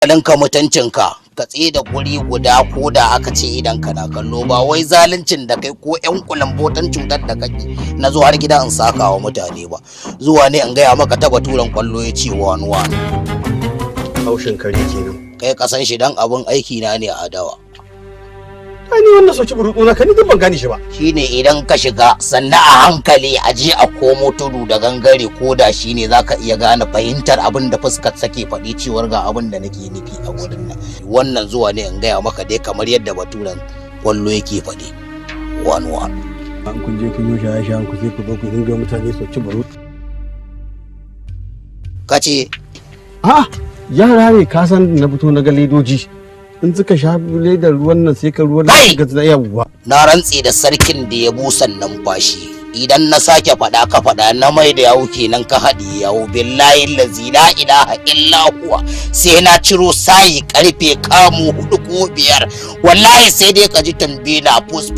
Ka mutuncinka ka tsaye da guri guda ko da aka ce idan kana kallo ba wai zaluncin da kai ko yan kulambotan cutar da kake na zo har gida in saka wa mutane ba zuwa ne in gaya maka taba turan kwallo ya ce wani haushin kare kenan kai kasan shi dan abun aiki na ne a dawa. Ai ni wannan soki burutu na kani duk ban gane shi ba. Shine idan ka shiga sannan a hankali a je a komo tudu da gangare ko da shine zaka iya gane fahimtar abin da fuskar take faɗi cewar ga abin da nake nufi a wurin nan. Wannan zuwa ne in gaya maka dai kamar yadda baturan kwallo yake faɗi. An kun je kun yi shaye-shayen ku sai ku zo ku dinga mutane soki burutu. Kace yara ne ka san na fito na ga ledoji. In suka sha ledar ruwan nan sai ka ruwan ga yawa. Na rantse da sarkin da ya busan numfashi idan na sake faɗa ka faɗa na mai da yawo kenan ka haɗi yawo billahi lazi la ilaha illa huwa sai na ciro sayi karfe kamu 4 ko 5 wallahi sai dai ka ji tambi na fus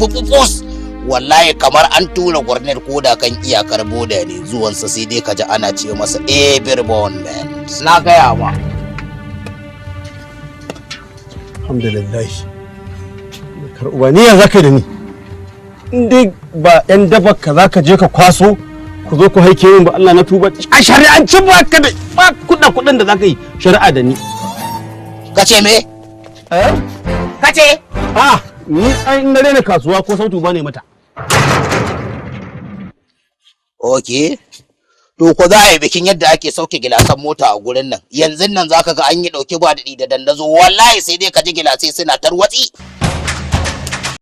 wallahi kamar an tura gwarnet ko da kan iyakar boda ne zuwansa sai dai ka ji ana ce masa birbon man na gaya ma. Alhamdulillah karɓuwa ni ya zaka da ni in dai ba yan dabar ka zaka je ka kwaso ku zo ku haike min ba Allah na tuba a shari'anci ba ka da ba kuɗin da zaka yi shari'a da ni kace me kace ni an na rena kasuwa ko sautu ba ne mata okay to ko za a yi bikin yadda ake sauke gilasan mota a gurin nan yanzu nan zaka ga an yi dauki ba daɗi da dandazo wallahi sai dai ka ji gilasai suna tarwatsi